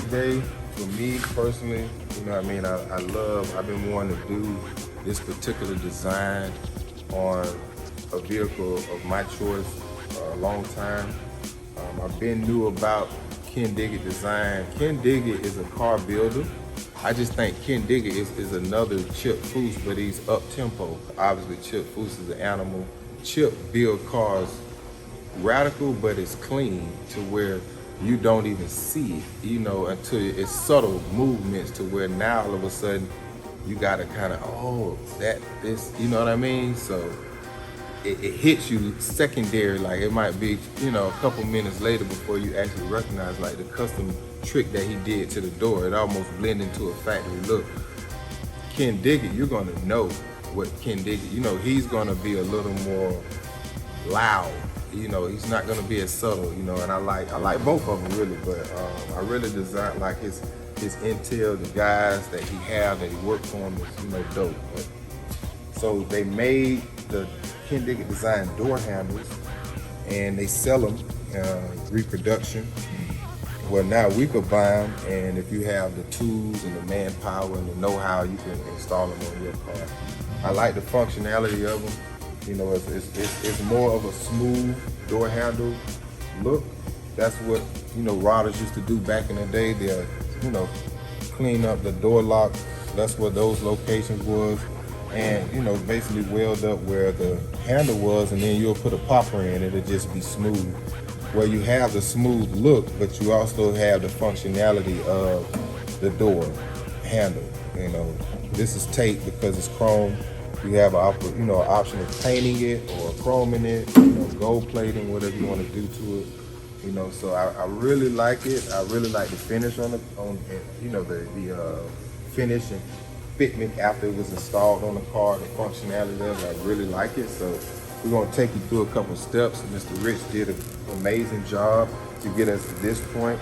big day for me personally. You know what I mean? I've been wanting to do this particular design on a vehicle of my choice for a long time. I've been new about Kindigit design. Kindigit is a car builder. I just think Kindigit is another Chip Foose, but he's up-tempo. Obviously, Chip Foose is an animal. Chip build cars radical, but it's clean to where you don't even see it, you know, until it's subtle movements to where now all of a sudden you gotta kind of, oh, this, you know what I mean? So it hits you secondary, like it might be, you know, a couple minutes later before you actually recognize like the custom trick that he did to the door. It almost blended into a factory look. Kindigit, you're gonna know what Kindigit, you know, he's gonna be a little more loud. You know, he's not gonna be as subtle, you know, and I like both of them really, but I really designed like his intel, the guys that he have that he worked for him is, you know, dope. But, so they made the Kindigit design door handles and they sell them reproduction. Well, now we could buy them, and if you have the tools and the manpower and the know-how, you can install them on your car. I like the functionality of them. You know, it's more of a smooth door handle look. That's what, you know, rodders used to do back in the day. They'll, you know, clean up the door lock. That's what those locations was. And, you know, basically weld up where the handle was, and then you'll put a popper in, it'll just be smooth. Where you have the smooth look, but you also have the functionality of the door handle. You know, this is tape because it's chrome. You have an option of painting it or chroming it, you know, gold plating, whatever you want to do to it. You know, so I really like it. I really like the finish on you know, the finish and fitment after it was installed on the car, the functionality of it. I really like it. So we're gonna take you through a couple steps. Mr. Rich did an amazing job to get us to this point.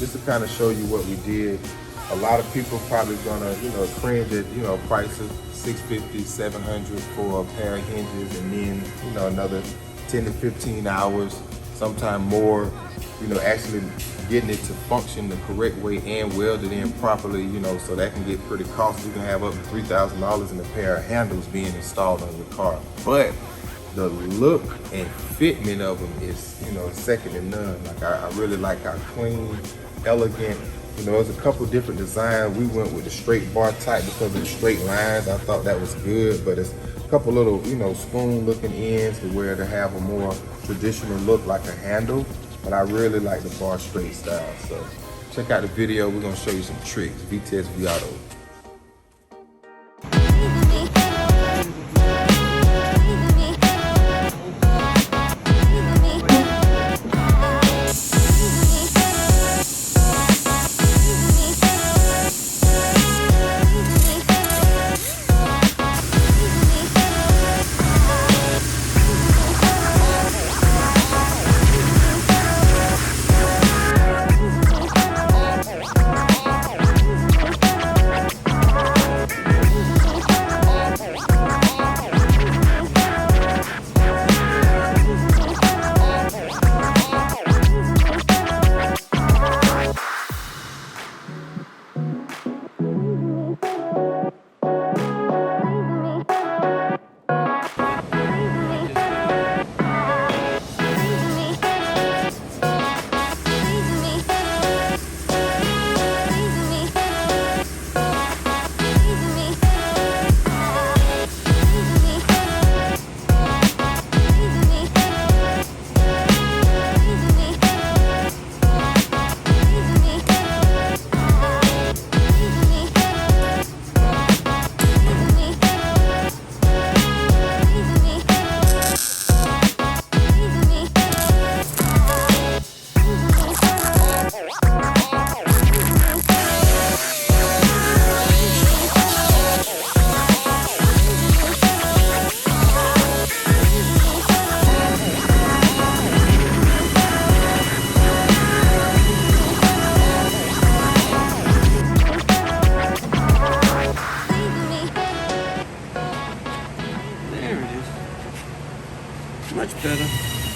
Just to kind of show you what we did. A lot of people probably gonna, you know, cringe at, you know, prices, $650, $700 for a pair of hinges, and then, you know, another 10 to 15 hours, sometime more, you know, actually getting it to function the correct way and welded in properly, you know, so that can get pretty costly. You can have up to $3,000 in a pair of handles being installed on your car. But the look and fitment of them is, you know, second to none. Like I really like how clean, elegant. You know, there's a couple different designs. We went with the straight bar type because of the straight lines. I thought that was good, but it's a couple little, you know, spoon looking ends to where to have a more traditional look like a handle. But I really like the bar straight style. So check out the video. We're gonna show you some tricks. VTSV Auto. Much better.